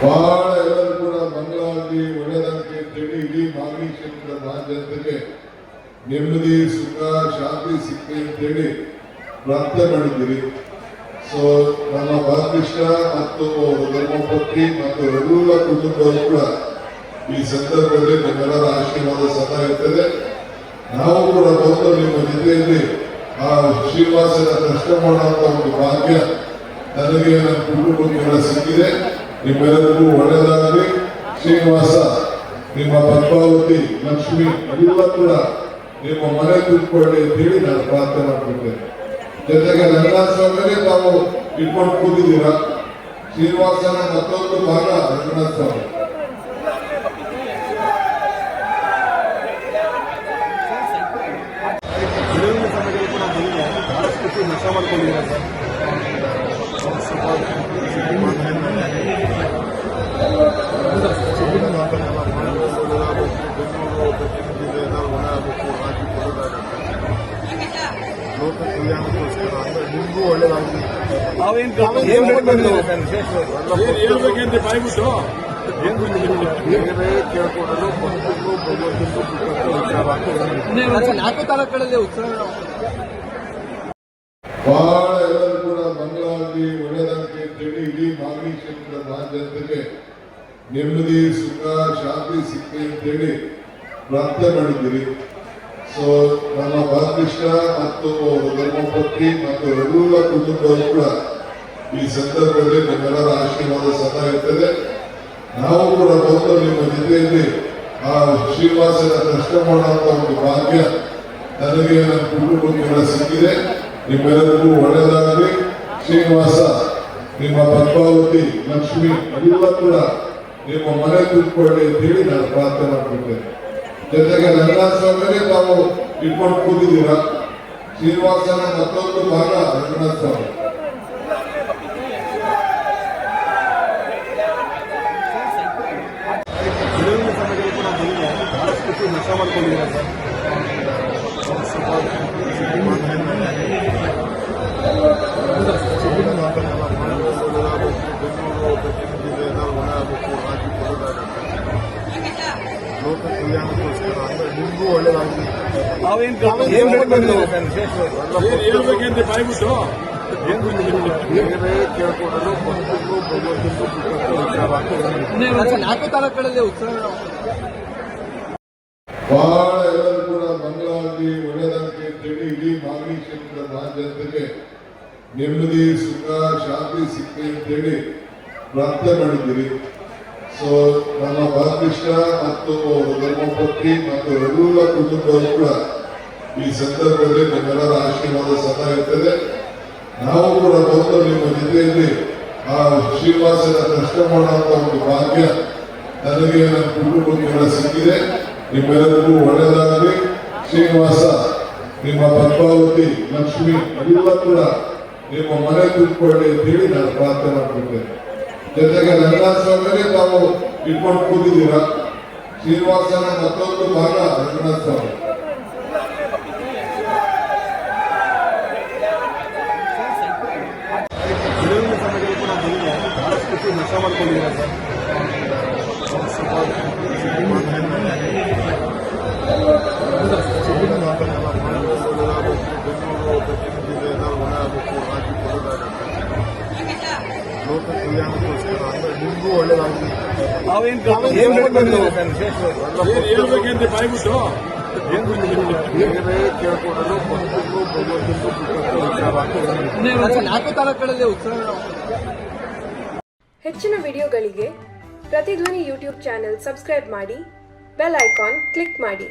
ಬಹಳ ಎಲ್ಲರೂ ಕೂಡ ಮಂಗಳಾರತಿ ಒಳ್ಳೆದಾಗಲಿ ಅಂತೇಳಿ ಇಡೀ ಮಾಗಡಿ ಕ್ಷೇತ್ರದ ಜನತೆಗೆ ನೆಮ್ಮದಿ ಸುಖ ಶಾಂತಿ ಸಿಕ್ಕಲಿ ಅಂತೇಳಿ ಪ್ರಾರ್ಥನೆ ಮಾಡಿದ್ದೀರಿ. ಸೊ ನಮ್ಮ ಬಾಲಕೃಷ್ಣ ಮತ್ತು ಧರ್ಮಪತ್ನಿ ಮತ್ತು ಎಲ್ಲ ಕುಟುಂಬದವರು ಕೂಡ ಈ ಸಂದರ್ಭದಲ್ಲಿ ನಮ್ಮೆಲ್ಲರ ಆಶೀರ್ವಾದ ಸದಾ ಇರ್ತದೆ. ನಾವು ಕೂಡ ಬಂದು ನಿಮ್ಮ ಜೊತೆಯಲ್ಲಿ ಆ ಶ್ರೀನಿವಾಸನ ಕಷ್ಟ ಮಾಡುವಂತ ಒಂದು ಭಾಗ್ಯ ನನಗೆ ನನ್ನ ಕುಟುಂಬಕ್ಕೆಲ್ಲ ಸಿಕ್ಕಿದೆ. ನಿಮ್ಮೆಲ್ಲರಿಗೂ ಒಳ್ಳೆಯದಾಗಲಿ. ಶ್ರೀನಿವಾಸ ನಿಮ್ಮ ಪದ್ಮಾವತಿ ಲಕ್ಷ್ಮಿ ಎಲ್ಲ ಕೂಡ ನಿಮ್ಮ ಮನೆ ಕೂತ್ಕೊಳ್ಳಿ ಅಂತ ಹೇಳಿ ನಾನು ಪ್ರಾರ್ಥನೆ ಮಾಡ್ತಿದ್ದೇನೆ. ಜೊತೆಗೆ ರಂಗನಾಥ ಸ್ವಾಮಿಗೆ ತಾವು ಇಟ್ಕೊಂಡು ಕೂತಿದ್ದೀರಾ. ಶ್ರೀನಿವಾಸನ ಮತ್ತೊಂದು ಭಾಗ ರಂಗನಾಥ ಸ್ವಾಮಿ. ನಷ್ಟ ಮಾಡ್ಕೊಂಡಿದ್ದಾರೆ ಲೋಕ ಕಲ್ಯಾಣಕ್ಕೋಸ್ಕರ ಅಂದ್ರೆ ನಿಮಗೂ ಒಳ್ಳೇದಾಗಲಿ. ಹೇಳ್ಬೇಕಂತ ಬಾಯ್ಬಿಟ್ಟು ಬೇರೆ ಕೇಳ್ಕೊಂಡ್ರು ಭಕ್ತರಿಗೂ ಭಗವಂತನಿಗೂ ವಿಚಾರ 4 ತಾಲೂಕುಗಳಲ್ಲಿ ಉತ್ಸವ ಬಹಳ ಎಲ್ಲರೂ ಕೂಡ ಮಂಗಳಾರತಿ ಒಳ್ಳೆದಾಗಲಿ ಅಂತೇಳಿ ಇಡೀ ಮಾಗಡಿ ಕ್ಷೇತ್ರದ ಜನತೆಗೆ ನೆಮ್ಮದಿ ಸುಖ ಶಾಂತಿ ಸಿಕ್ಕಲಿ ಅಂತೇಳಿ ಪ್ರಾರ್ಥನೆ ಮಾಡಿದ್ದೀರಿ. ಸೊ ನಮ್ಮ ಬಾಲಕೃಷ್ಣ ಮತ್ತು ಧರ್ಮಪತ್ನಿ ಮತ್ತು ಎಲ್ಲ ಕುಟುಂಬದವರು ಕೂಡ ಈ ಸಂದರ್ಭದಲ್ಲಿ ನಮ್ಮೆಲ್ಲರ ಆಶೀರ್ವಾದ ಸದಾ ಇರ್ತದೆ. ನಾವು ಕೂಡ ಬಂದು ನಿಮ್ಮ ಜೊತೆಯಲ್ಲಿ ಆ ಶ್ರೀನಿವಾಸನ ಕಷ್ಟ ಮಾಡುವಂತ ಒಂದು ಭಾಗ್ಯ ನನಗೆ ನನ್ನ ಕುಟುಂಬಕ್ಕೆಲ್ಲ ಸಿಕ್ಕಿದೆ. ನಿಮ್ಮೆಲ್ಲರಿಗೂ ಒಳ್ಳೆಯದಾಗಲಿ. ಶ್ರೀನಿವಾಸ ನಿಮ್ಮ ಪದ್ಮಾವತಿ ಲಕ್ಷ್ಮಿ ಎಲ್ಲ ಕೂಡ ನಿಮ್ಮ ಮನೆ ಕೂತ್ಕೊಳ್ಳಿ ಅಂತ ಹೇಳಿ ನಾನು ಪ್ರಾರ್ಥನೆ ಮಾಡ್ತಿದ್ದೇನೆ. ಜೊತೆಗೆ ರಂಗನಾಥ ಸ್ವಾಮಿಗೆ ತಾವು ಇಟ್ಕೊಂಡು ಕೂತಿದ್ದೀರಾ. ಶ್ರೀನಿವಾಸನ ಮತ್ತೊಂದು ಭಾಗ ರಂಗನಾಥ ಸ್ವಾಮಿ. ನಷ್ಟ ಮಾಡ್ಕೊಂಡಿದ್ದಾರೆ ಲೋಕ ಕಲ್ಯಾಣಕ್ಕೋಸ್ಕರ ಅಂದ್ರೆ ನಿಮಗೂ ಒಳ್ಳೇದಾಗಲಿ. ಹೇಳ್ಬೇಕಂತ ಬಾಯ್ಬಿಟ್ಟು ಬೇರೆ ಕೇಳ್ಕೊಂಡ್ರು ಭಕ್ತರಿಗೂ ಭಗವಂತನಿಗೂ ವಿಚಾರ 4 ತಾಲೂಕುಗಳಲ್ಲಿ ಉತ್ಸವ ಬಹಳ ಎಲ್ಲರೂ ಕೂಡ ಮಂಗಳಾರತಿ ಒಳ್ಳೆದಾಗಲಿ ಅಂತೇಳಿ ಇಡೀ ಮಾಗಡಿ ಕ್ಷೇತ್ರದ ಜನತೆಗೆ ನೆಮ್ಮದಿ ಸುಖ ಶಾಂತಿ ಸಿಕ್ಕಲಿ ಅಂತೇಳಿ ಪ್ರಾರ್ಥನೆ ಮಾಡಿದ್ದೀರಿ. ಸೊ ನಮ್ಮ ಬಾಲಕೃಷ್ಣ ಮತ್ತು ಧರ್ಮಪತ್ನಿ ಮತ್ತು ಎಲ್ಲ ಕುಟುಂಬದವರು ಕೂಡ ಈ ಸಂದರ್ಭದಲ್ಲಿ ನಮ್ಮೆಲ್ಲರ ಆಶೀರ್ವಾದ ಸದಾ ಇರ್ತದೆ. ನಾವು ಕೂಡ ಬಂದು ನಿಮ್ಮ ಜೊತೆಯಲ್ಲಿ ಆ ಶ್ರೀನಿವಾಸನ ಕಷ್ಟ ಮಾಡುವಂತ ಒಂದು ಭಾಗ್ಯ ನನಗೆ ನನ್ನ ಕುಟುಂಬಕ್ಕೆಲ್ಲ ಸಿಕ್ಕಿದೆ. ನಿಮ್ಮೆಲ್ಲರಿಗೂ ಒಳ್ಳೆಯದಾಗಲಿ. ಶ್ರೀನಿವಾಸ ನಿಮ್ಮ ಪದ್ಮಾವತಿ ಲಕ್ಷ್ಮಿ ಎಲ್ಲ ಕೂಡ ನಿಮ್ಮ ಮನೆ ಕೂತ್ಕೊಳ್ಳಿ ಅಂತ ಹೇಳಿ ನಾನು ಪ್ರಾರ್ಥನೆ ಮಾಡ್ತಿದ್ದೇನೆ. ಜೊತೆಗೆ ರಂಗನಾಥ ಸ್ವಾಮಿಗೆ ತಾವು ಇಟ್ಕೊಂಡು ಕೂತಿದ್ದೀರಾ. ಶ್ರೀನಿವಾಸನ ಮತ್ತೊಂದು ಭಾಗ ರಂಗನಾಥ ಸ್ವಾಮಿ. ನಷ್ಟ ಮಾಡ್ಕೊಂಡಿದ್ದಾರೆ ಲೋಕ ಕಲ್ಯಾಣಕ್ಕೋಸ್ಕರ ಅಂದ್ರೆ ನಿಮಗೂ ಒಳ್ಳೇದಾಗಲಿ. ಹೇಳ್ಬೇಕಂತ ಬಾಯ್ಬಿಟ್ಟು ಬೇರೆ ಕೇಳ್ಕೊಂಡ್ರು ಭಕ್ತರಿಗೂ ಭಗವಂತನಿಗೂ ವಿಚಾರ 4 ತಾಲೂಕುಗಳಲ್ಲಿ ಉತ್ಸವ. ಹೆಚ್ಚಿನ ವಿಡಿಯೋಗಳಿಗೆ ಪ್ರತಿಧ್ವನಿ ಯೂಟ್ಯೂಬ್ ಚಾನೆಲ್ ಸಬ್ಸ್ಕ್ರೈಬ್ ಮಾಡಿ, ಬೆಲ್ ಐಕಾನ್ ಕ್ಲಿಕ್ ಮಾಡಿ.